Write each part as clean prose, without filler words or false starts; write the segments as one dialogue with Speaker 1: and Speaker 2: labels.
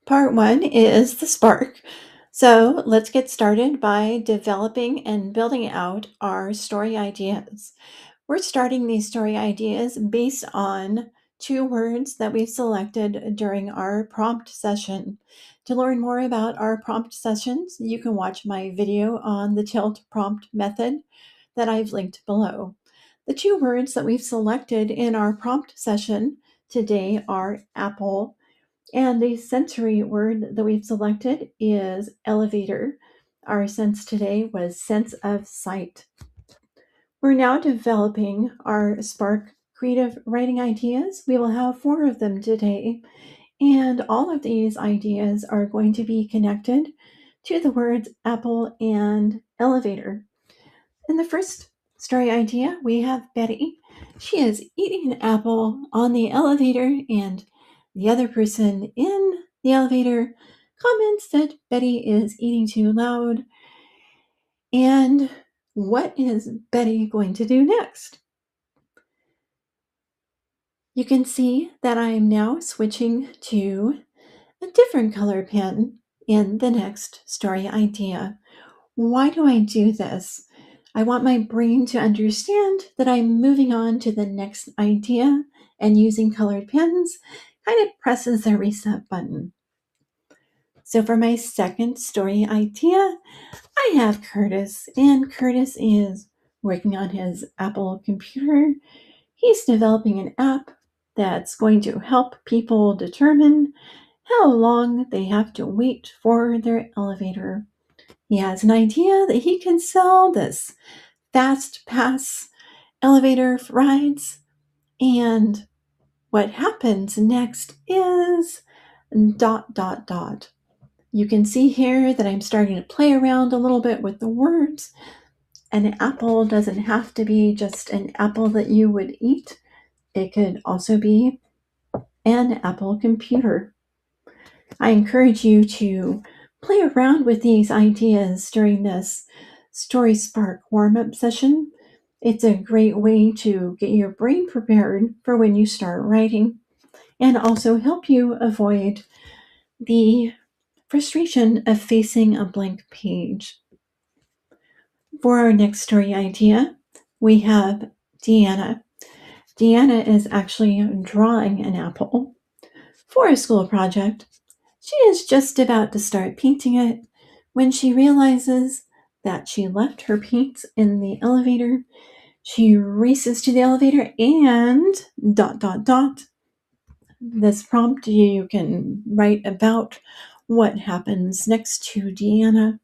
Speaker 1: Part one is the spark. So let's get started by developing and building out our story ideas. We're starting these story ideas based on two words that we've selected during our prompt session. To learn more about our prompt sessions, you can watch my video on the tilt prompt method that I've linked below. The two words that we've selected in our prompt session today are apple, and the sensory word that we've selected is elevator. Our sense today was sense of sight. We're now developing our Spark creative writing ideas. We will have four of them today, and all of these ideas are going to be connected to the words apple and elevator. In the first story idea, we have Betty. She is eating an apple on the elevator, and the other person in the elevator comments that Betty is eating too loud. And what is Betty going to do next? You can see that I am now switching to a different color pen in the next story idea. Why do I do this? I want my brain to understand that I'm moving on to the next idea, and using colored pens kind of presses the reset button. So for my second story idea, I have Curtis, and Curtis is working on his Apple computer. He's developing an app that's going to help people determine how long they have to wait for their elevator. He has an idea that he can sell this fast pass elevator rides, and what happens next is dot dot dot. You can see here that I'm starting to play around a little bit with the words. An apple doesn't have to be just an apple that you would eat. It could also be an Apple computer. I encourage you to play around with these ideas during this Story Spark warm-up session. It's a great way to get your brain prepared for when you start writing, and also help you avoid the frustration of facing a blank page. For our next story idea, we have Deanna. Deanna is actually drawing an apple for a school project. She is just about to start painting it when she realizes that she left her paints in the elevator. She races to the elevator and dot dot dot. This prompt, you can write about what happens next to Deanna.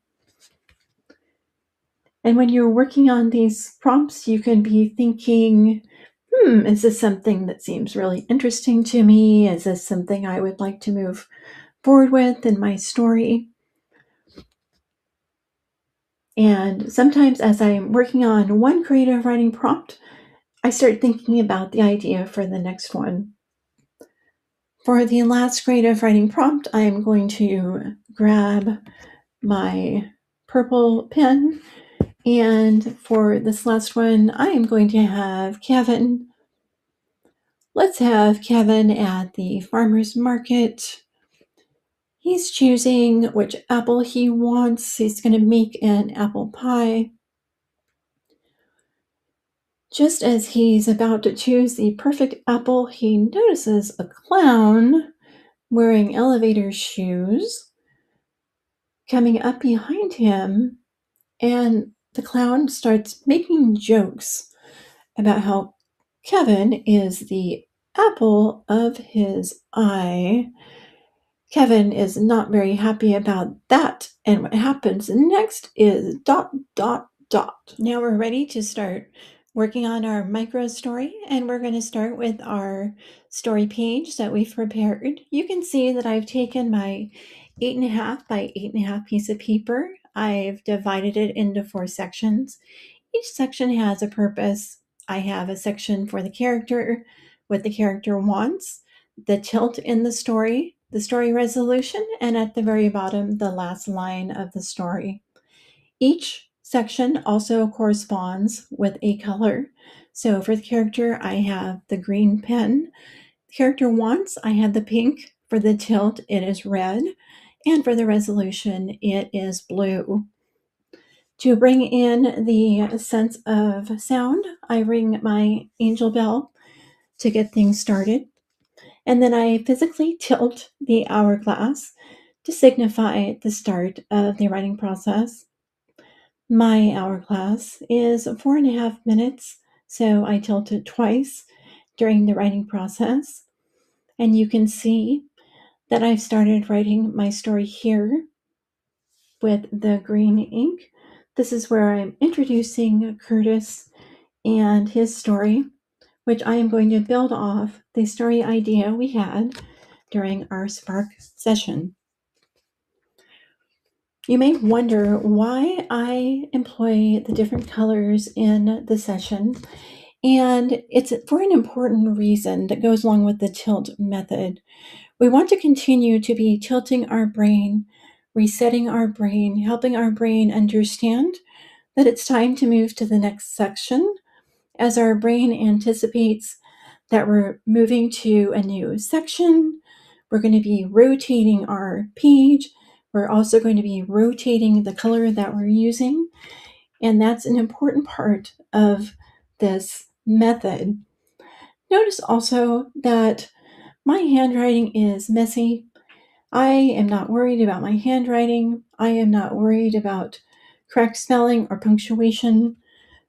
Speaker 1: And when you're working on these prompts, you can be thinking, is this something that seems really interesting to me? Is this something I would like to move forward with in my story? And sometimes as I'm working on one creative writing prompt, I start thinking about the idea for the next one. For the last creative writing prompt, I am going to grab my purple pen. And for this last one, I am going to have Kevin. Let's have Kevin at the farmer's market. He's choosing which apple he wants. He's going to make an apple pie. Just as he's about to choose the perfect apple, he notices a clown wearing elevator shoes coming up behind him, and the clown starts making jokes about how Kevin is the apple of his eye. Kevin is not very happy about that, and what happens next is dot dot dot. Now we're ready to start working on our micro story, and we're going to start with our story page that we've prepared. You can see that I've taken my 8.5 by 8.5 piece of paper. I've divided it into 4 sections. Each section has a purpose. I have a section for the character, what the character wants, the tilt in the story resolution, and at the very bottom, the last line of the story. Each section also corresponds with a color. So for the character, I have the green pen. The character wants, I have the pink. For the tilt, it is red, and for the resolution, it is blue. To bring in the sense of sound, I ring my angel bell to get things started, and then I physically tilt the hourglass to signify the start of the writing process. My hourglass is 4.5 minutes, so I tilt it twice during the writing process. And you can see that I've started writing my story here with the green ink. This is where I'm introducing Curtis and his story, which I am going to build off the story idea we had during our Spark session. You may wonder why I employ the different colors in the session, and it's for an important reason that goes along with the tilt method. We want to continue to be tilting our brain, resetting our brain, helping our brain understand that it's time to move to the next section as our brain anticipates that we're moving to a new section. We're going to be rotating our page. We're also going to be rotating the color that we're using. And that's an important part of this method. Notice also that my handwriting is messy. I am not worried about my handwriting. I am not worried about correct spelling or punctuation.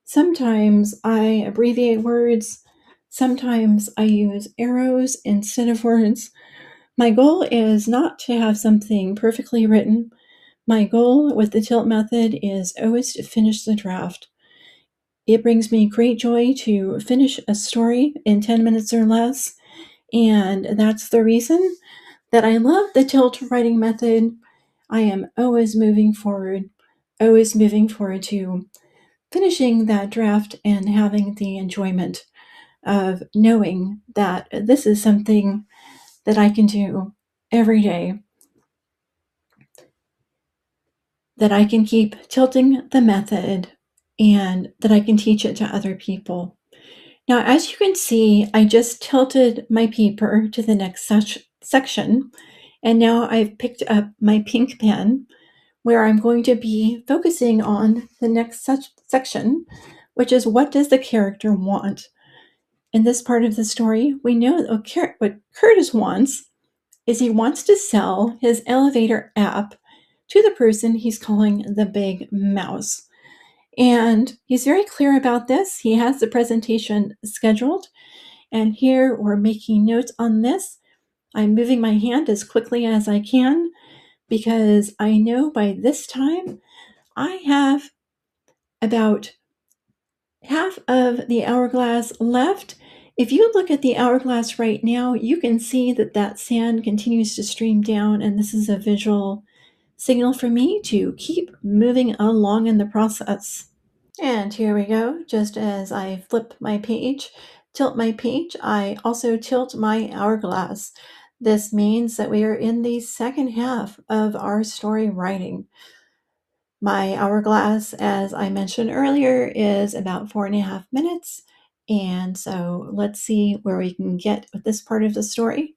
Speaker 1: Sometimes I abbreviate words. Sometimes I use arrows instead of words. My goal is not to have something perfectly written. My goal with the tilt method is always to finish the draft. It brings me great joy to finish a story in 10 minutes or less, and that's the reason that I love the tilt writing method. I am always moving forward to finishing that draft and having the enjoyment of knowing that this is something that I can do every day, that I can keep tilting the method, and that I can teach it to other people. Now, as you can see, I just tilted my paper to the next section, and now I've picked up my pink pen where I'm going to be focusing on the next section, which is what does the character want? In this part of the story, we know that what Curtis wants is he wants to sell his elevator app to the person he's calling the big mouse. And he's very clear about this. He has the presentation scheduled, and here we're making notes on this. I'm moving my hand as quickly as I can because I know by this time I have about half of the hourglass left. If you look at the hourglass right now, you can see that that sand continues to stream down, and this is a visual signal for me to keep moving along in the process. And here we go. Just as I flip my page, tilt my page, I also tilt my hourglass. This means that we are in the second half of our story writing. My hourglass, as I mentioned earlier, is about 4.5 minutes. And so let's see where we can get with this part of the story.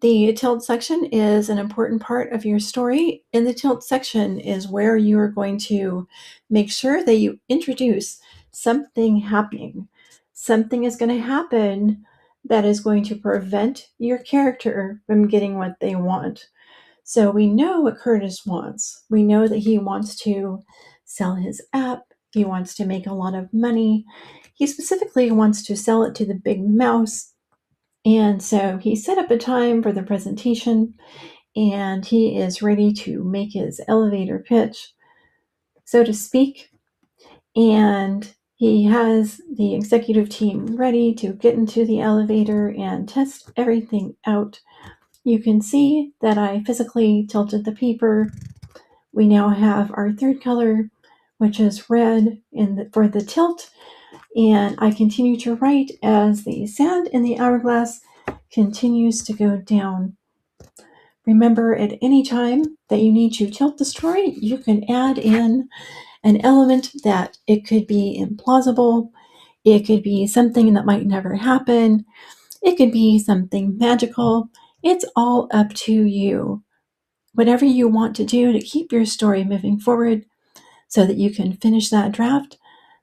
Speaker 1: The tilt section is an important part of your story. In the tilt section is where you are going to make sure that you introduce something happening. Something is going to happen that is going to prevent your character from getting what they want. So we know what Curtis wants. We know that he wants to sell his app. He wants to make a lot of money. He specifically wants to sell it to the big mouse. And so he set up a time for the presentation, and he is ready to make his elevator pitch, so to speak. And he has the executive team ready to get into the elevator and test everything out. You can see that I physically tilted the paper. We now have our third color, which is red for the tilt, and I continue to write as the sand in the hourglass continues to go down. Remember, at any time that you need to tilt the story, you can add in an element that it could be implausible, it could be something that might never happen, it could be something magical, It's all up to you. Whatever you want to do to keep your story moving forward so that you can finish that draft,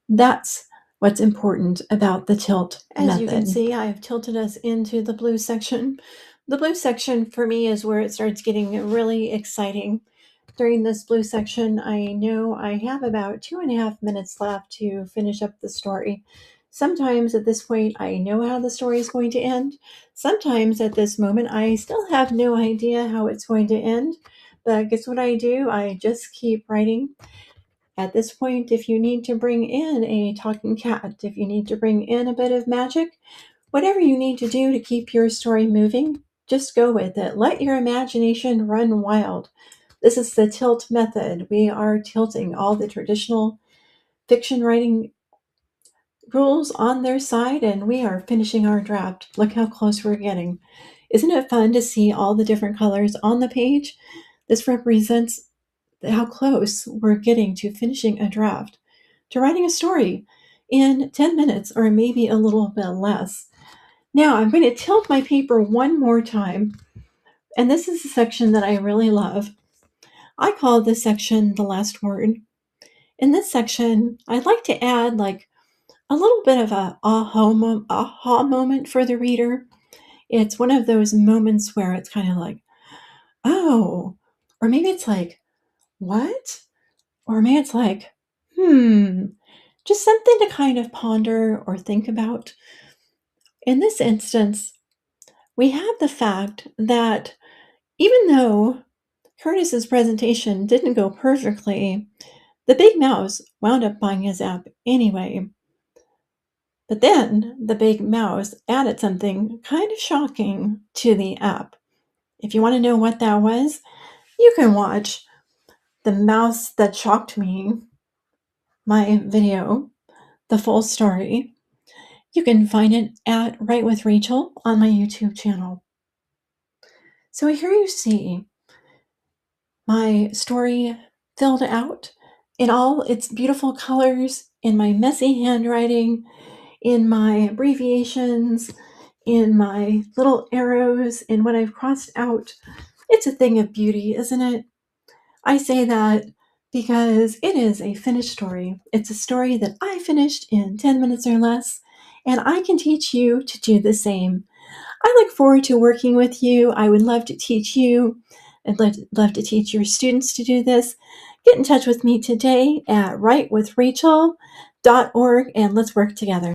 Speaker 1: that's what's important about the tilt method. As you can see, I have tilted us into the blue section. The blue section for me is where it starts getting really exciting. During this blue section, I know I have about 2.5 minutes left to finish up the story. Sometimes at this point, I know how the story is going to end. Sometimes at this moment, I still have no idea how it's going to end. But guess what I do? I just keep writing. At this point, if you need to bring in a talking cat, if you need to bring in a bit of magic, whatever you need to do to keep your story moving, just go with it. Let your imagination run wild. This is the tilt method. We are tilting all the traditional fiction writing rules on their side, and we are finishing our draft. Look how close we're getting. Isn't it fun to see all the different colors on the page? This represents how close we're getting to finishing a draft, to writing a story in 10 minutes or maybe a little bit less. Now I'm going to tilt my paper one more time, and this is a section that I really love. I call this section the last word. In this section, I'd like to add like a little bit of a aha moment for the reader. It's one of those moments where it's kind of like, oh, or maybe it's like, what? Or maybe it's like, just something to kind of ponder or think about. In this instance, we have the fact that even though Curtis's presentation didn't go perfectly, the big mouse wound up buying his app anyway. But then the big mouse added something kind of shocking to the app. If you want to know what that was, you can watch The Mouse That Shocked Me, my video, the full story. You can find it at Write with Rachel on my YouTube channel. So here you see my story filled out in all its beautiful colors, in my messy handwriting, in my abbreviations, in my little arrows, in what I've crossed out. It's a thing of beauty, isn't it? I say that because it is a finished story. It's a story that I finished in 10 minutes or less, and I can teach you to do the same. I look forward to working with you. I would love to teach you. I'd love to teach your students to do this. Get in touch with me today at writewithrachel.org and let's work together.